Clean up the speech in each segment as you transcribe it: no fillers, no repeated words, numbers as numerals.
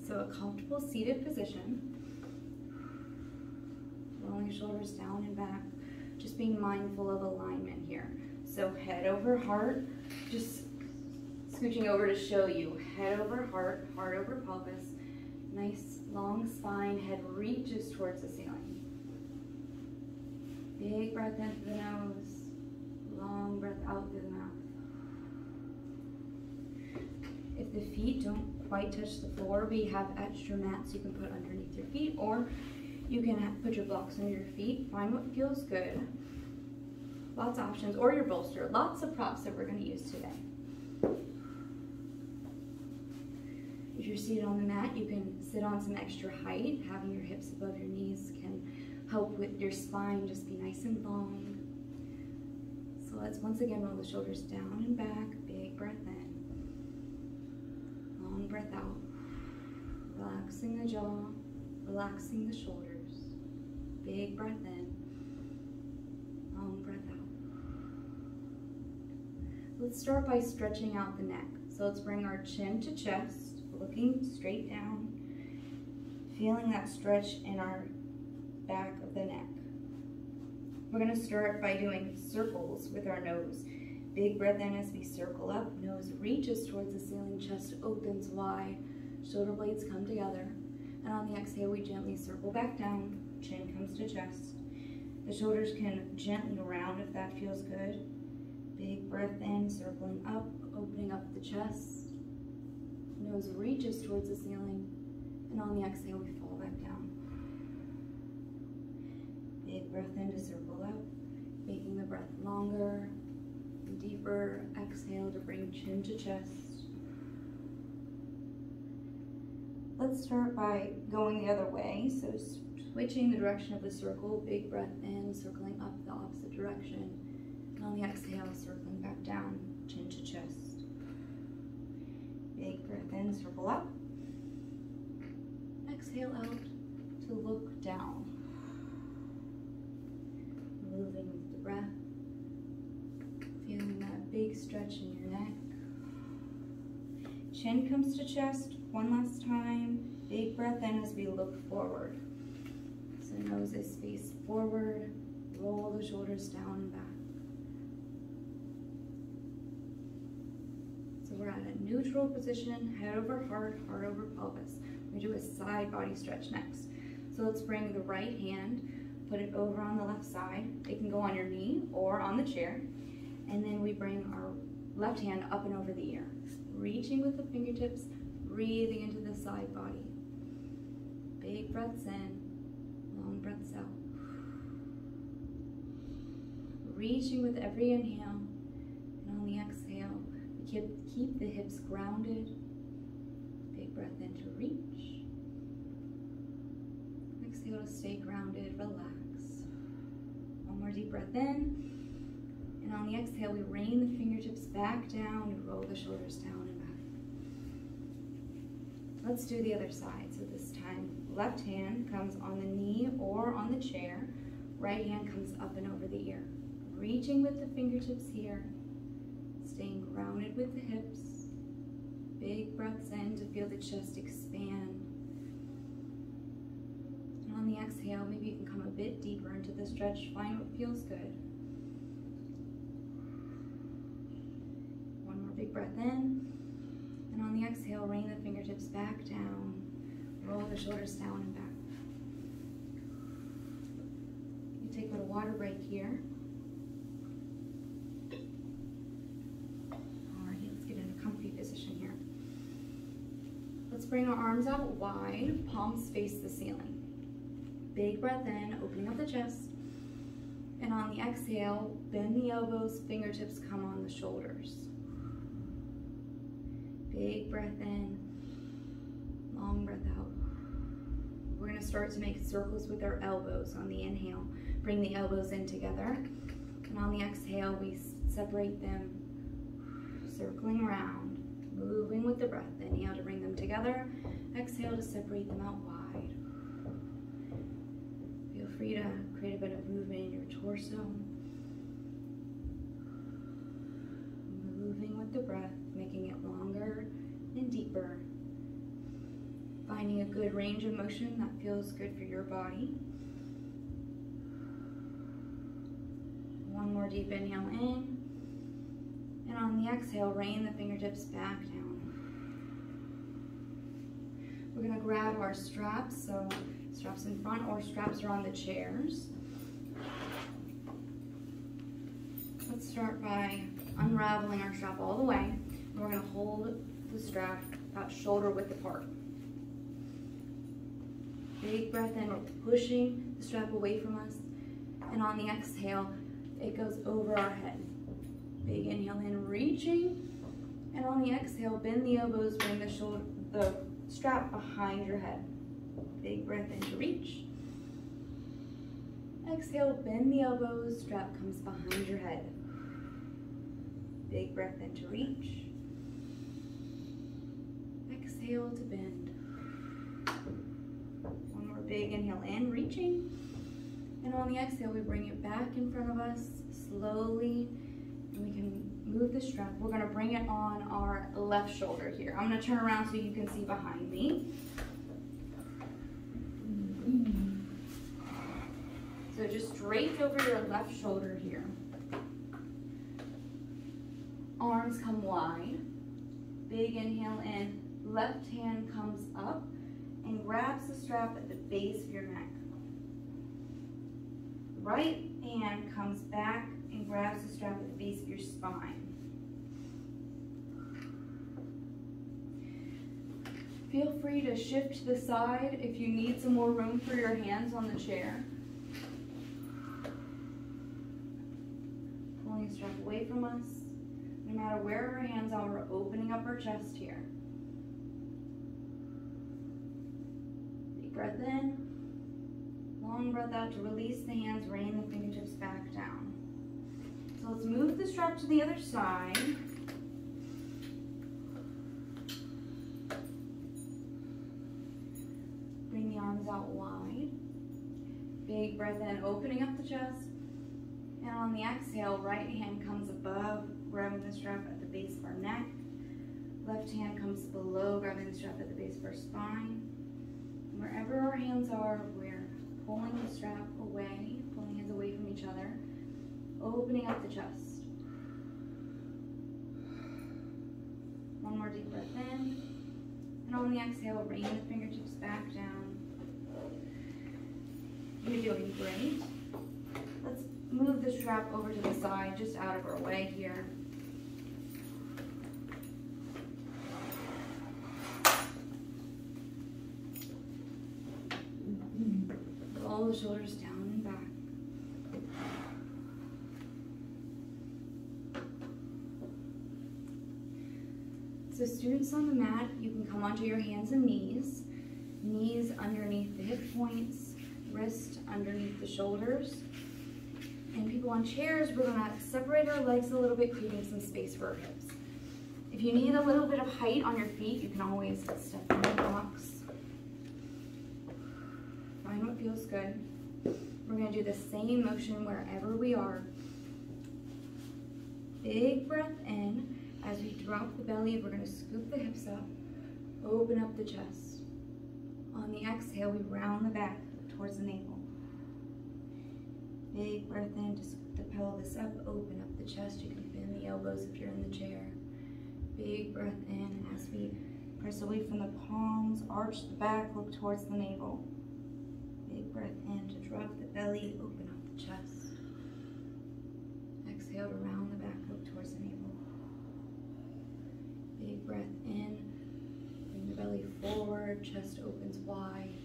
So a comfortable seated position. Rolling shoulders down and back. Just being mindful of alignment here. So head over heart, just scooching over to show you. Head over heart, heart over pelvis. Nice long spine, head reaches towards the ceiling. Big breath in through the nose, long breath out through the mouth. If the feet don't quite touch the floor, we have extra mats you can put underneath your feet, or you can put your blocks under your feet. Find what feels good. Lots of options, or your bolster. Lots of props that we're going to use today. If you're seated on the mat, you can sit on some extra height. Having your hips above your knees can help with your spine just be nice and long. So let's once again roll the shoulders down and back. Big breath in. Long breath out. Relaxing the jaw, relaxing the shoulders. Big breath in. Long breath out. Let's start by stretching out the neck. So let's bring our chin to chest, looking straight down, feeling that stretch in our back of the neck. We're going to start by doing circles with our nose. Big breath in as we circle up, nose reaches towards the ceiling, chest opens wide, shoulder blades come together, and on the exhale we gently circle back down, chin comes to chest. The shoulders can gently round if that feels good. Big breath in, circling up, opening up the chest. Nose reaches towards the ceiling, and on the exhale we fall back down. Big breath in to circle out, making the breath longer and deeper. Exhale to bring chin to chest. Let's start by going the other way, so switching the direction of the circle. Big breath in, circling up the opposite direction, and on the exhale circling back down, chin to chest. Big breath in, circle up. Exhale out to look down. Moving with the breath. Feeling that big stretch in your neck. Chin comes to chest one last time. Big breath in as we look forward. So nose is face forward. Roll the shoulders down and back. So we're at a neutral position, head over heart, heart over pelvis. We do a side body stretch next. So let's bring the right hand, put it over on the left side. It can go on your knee or on the chair. And then we bring our left hand up and over the ear. Reaching with the fingertips, breathing into the side body. Big breaths in, long breaths out. Reaching with every inhale, and on the exhale, we keep the hips grounded. Big breath in to reach. Exhale to stay grounded, relax. One more deep breath in. And on the exhale, we rain the fingertips back down and roll the shoulders down and back. Let's do the other side. So this time, left hand comes on the knee or on the chair. Right hand comes up and over the ear. Reaching with the fingertips here. Staying grounded with the hips. Big breaths in to feel the chest expand. And on the exhale, maybe you can come a bit deeper into the stretch. Find what feels good. Big breath in, and on the exhale, rain the fingertips back down, roll the shoulders down and back. You take a little water break here. Alrighty, let's get in a comfy position here. Let's bring our arms out wide, palms face the ceiling. Big breath in, opening up the chest, and on the exhale, bend the elbows, fingertips come on the shoulders. Big breath in, long breath out. We're going to start to make circles with our elbows on the inhale. Bring the elbows in together. And on the exhale, we separate them, circling around, moving with the breath. Inhale to bring them together. Exhale to separate them out wide. Feel free to create a bit of movement in your torso. Moving with the breath, making it longer and deeper. Find Finding a good range of motion that feels good for your body. One more deep inhale in. And on the exhale, rain the fingertips back down. We're going to grab our straps, so straps in front or straps are on the chairs. Let's start by unraveling our strap all the way. And we're going to hold the strap about shoulder width apart. Big breath in, we're pushing the strap away from us. And on the exhale, it goes over our head. Big inhale in, reaching. And on the exhale, bend the elbows, bring the strap behind your head. Big breath in to reach. Exhale, bend the elbows, strap comes behind your head. Big breath in to reach. Exhale to bend. One more big inhale in, reaching. And on the exhale, we bring it back in front of us slowly. And we can move the strap. We're going to bring it on our left shoulder here. I'm going to turn around so you can see behind me. So just drape over your left shoulder here. Arms come wide. Big inhale in. Left hand comes up and grabs the strap at the base of your neck. Right hand comes back and grabs the strap at the base of your spine. Feel free to shift to the side if you need some more room for your hands on the chair. Pulling the strap away from us. No matter where our hands are, we're opening up our chest here. Deep breath in. Long breath out to release the hands, rain the fingertips back down. So let's move the strap to the other side. Bring the arms out wide. Big breath in, opening up the chest. And on the exhale, right hand comes above, grabbing the strap at the base of our neck. Left hand comes below, grabbing the strap at the base of our spine. And wherever our hands are, we're pulling the strap away, pulling hands away from each other, opening up the chest. One more deep breath in. And on the exhale, rain the fingertips back down. You're doing great. Let's move the strap over to the side, just out of our way here. Roll the shoulders down and back. So students on the mat, you can come onto your hands and knees. Knees underneath the hip points, wrist underneath the shoulders. And people on chairs, we're going to separate our legs a little bit, creating some space for our hips. If you need a little bit of height on your feet, you can always step in the box. Find what feels good. We're going to do the same motion wherever we are. Big breath in. As we drop the belly, we're going to scoop the hips up, open up the chest. On the exhale, we round the back towards the navel. Big breath in to scoop the pelvis up, open up the chest. You can bend the elbows if you're in the chair. Big breath in as we press away from the palms, arch the back, look towards the navel. Big breath in to drop the belly, open up the chest. Exhale to round the back, look towards the navel. Big breath in, bring the belly forward, chest opens wide.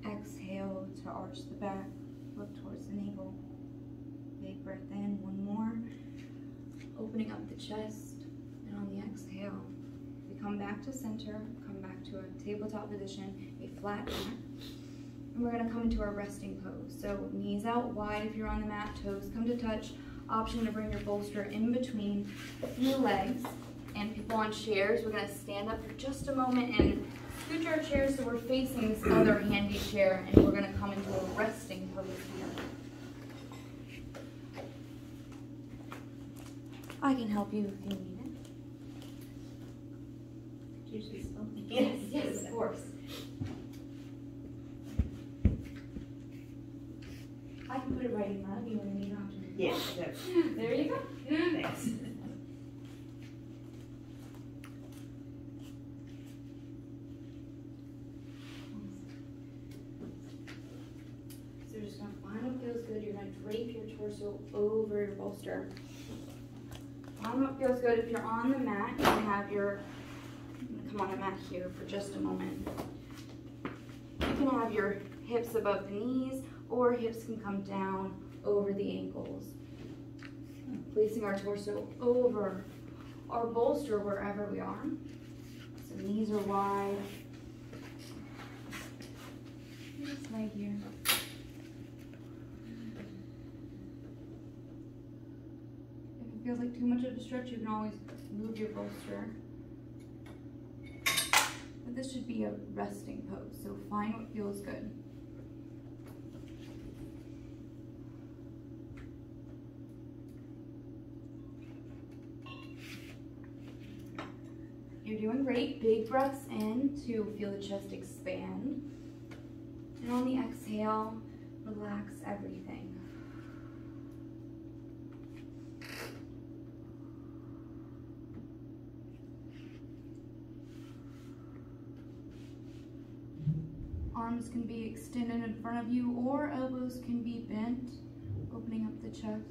Exhale to arch the back, look towards the navel. Big breath in, one more. Opening up the chest, and on the exhale, we come back to center, come back to a tabletop position, a flat back. And we're going to come into our resting pose. So knees out wide if you're on the mat, toes come to touch. Option to bring your bolster in between your legs. And people on chairs, we're going to stand up for just a moment and scooch our chairs so we're facing this other handy chair, and we're going to come into a resting pose here. I can help you if you need it. usually smell. Yes, yes, of course. I can put it right in front of you when you don't have to. Yes, that's. There you go. Thanks. So you're just gonna find what feels good. You're gonna drape your torso over your bolster. Find what feels good. If you're on the mat, you can have your, come on the mat here for just a moment. You can have your hips above the knees, or hips can come down over the ankles. Placing our torso over our bolster wherever we are. So knees are wide. Just right here. If it feels like too much of a stretch, you can always move your bolster. But this should be a resting pose, so find what feels good. You're doing great. Big breaths in to feel the chest expand. And on the exhale, relax everything. Arms can be extended in front of you, or elbows can be bent, opening up the chest.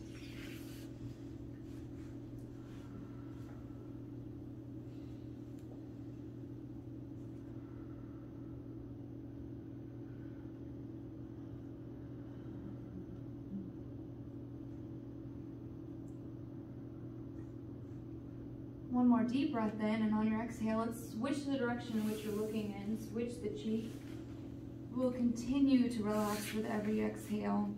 One more deep breath in, and on your exhale, let's switch the direction in which you're looking in. Switch the cheek. We'll continue to relax with every exhale.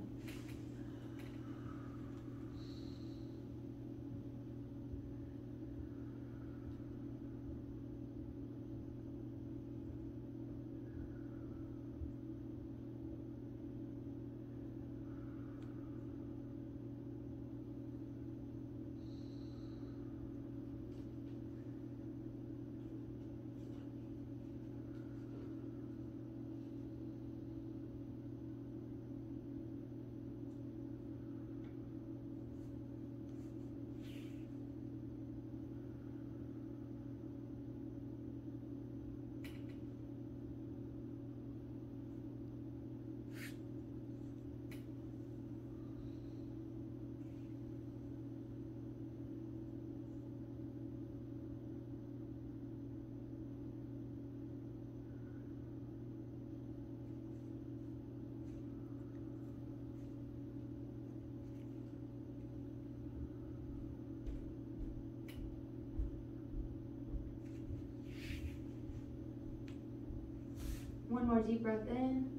One more deep breath in.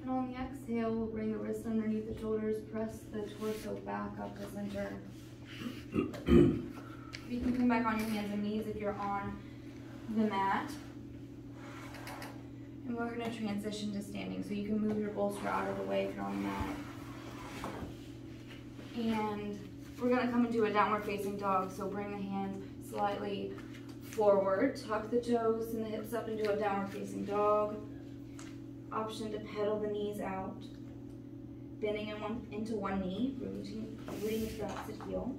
And on the exhale, we'll bring the wrists underneath the shoulders, press the torso back up to center. You can come back on your hands and knees if you're on the mat. And we're going to transition to standing. So you can move your bolster out of the way if you're on the mat. And we're going to come into a downward facing dog. So bring the hands slightly forward, tuck the toes and the hips up into a downward facing dog. Option to pedal the knees out, bending into one knee, rooting throughout the heel.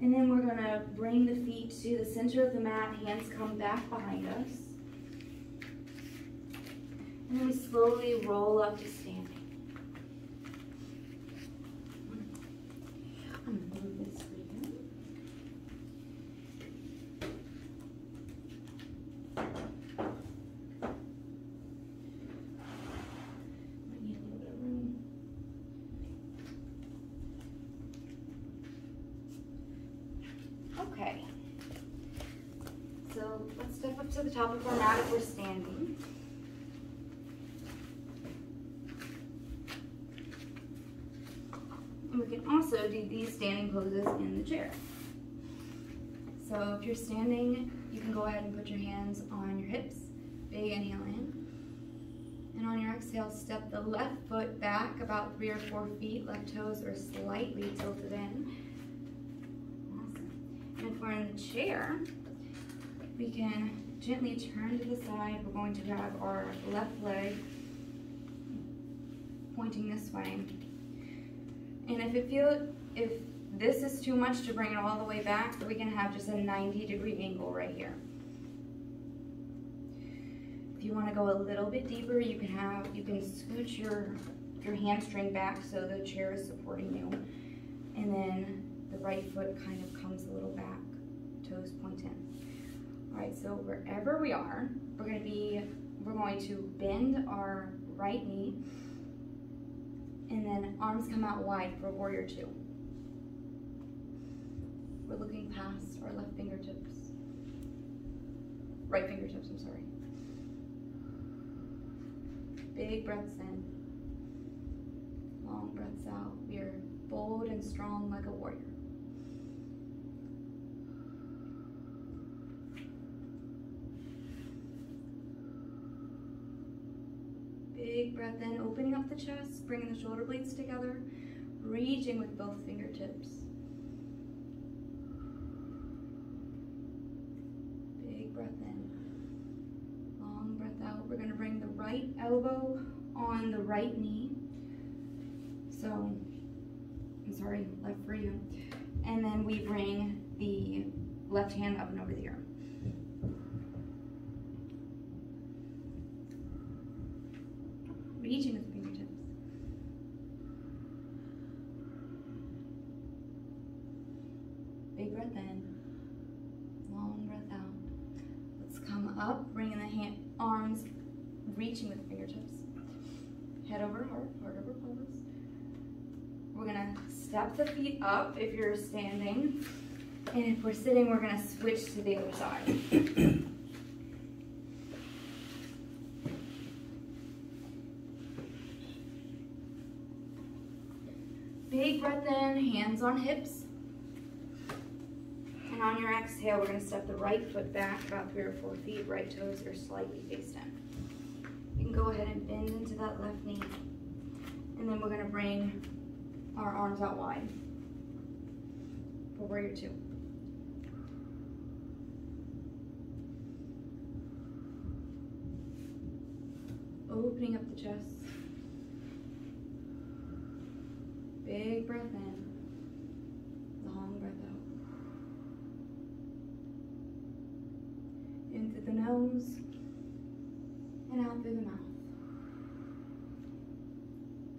And then we're going to bring the feet to the center of the mat, hands come back behind us. And then we slowly roll up to standing. I'm going to move this for you. Okay, so let's step up to the top of our mat if we're standing. And we can also do these standing poses in the chair. So if you're standing, you can go ahead and put your hands on your hips, big inhale in. And on your exhale, step the left foot back about 3 or 4 feet, left toes are slightly tilted in. And if we're in the chair, We can gently turn to the side. We're going to have our left leg pointing this way. And if this is too much to bring it all the way back, we can have just a 90-degree angle right here. If you want to go a little bit deeper, you can scooch your hamstring back so the chair is supporting you. And then the right foot kind of comes a little back, toes point in. All right, so wherever we are, we're going to bend our right knee, and then arms come out wide for warrior two. We're looking past our right fingertips, I'm sorry. Big breaths in, long breaths out. We are bold and strong like a warrior. Big breath in, opening up the chest, bringing the shoulder blades together, reaching with both fingertips. Big breath in, long breath out. We're going to bring the right elbow on the right knee. Left for you. And then we bring the left hand up and over the ear. Reaching with the fingertips. Big breath in, long breath out. Let's come up, bringing the arms, reaching with the fingertips. Head over heart, heart over pelvis. We're gonna step the feet up if you're standing, and if we're sitting, we're gonna switch to the other side. Big breath in, hands on hips. And on your exhale, we're going to step the right foot back about 3 or 4 feet. Right toes are slightly faced in. You can go ahead and bend into that left knee. And then we're going to bring our arms out wide for warrior two. Opening up the chest. Big breath in, long breath out. In through the nose and out through the mouth.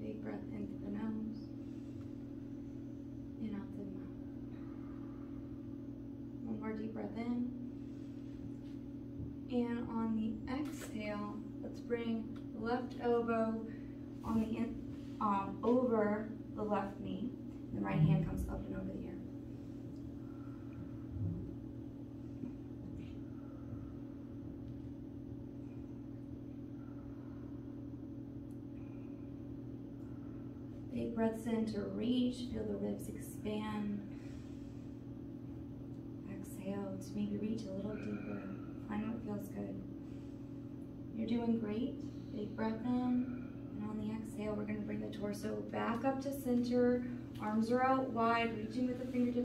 Big breath in through the nose and out through the mouth. One more deep breath in. And on the exhale, let's bring the left elbow on the over the left knee. The right hand comes up and over the ear. Big breaths in to reach, feel the ribs expand. Exhale to maybe reach a little deeper. Find what feels good. You're doing great. Big breath in. And on the exhale, we're going to bring the torso back up to center. Arms are out wide, reaching with the fingertips.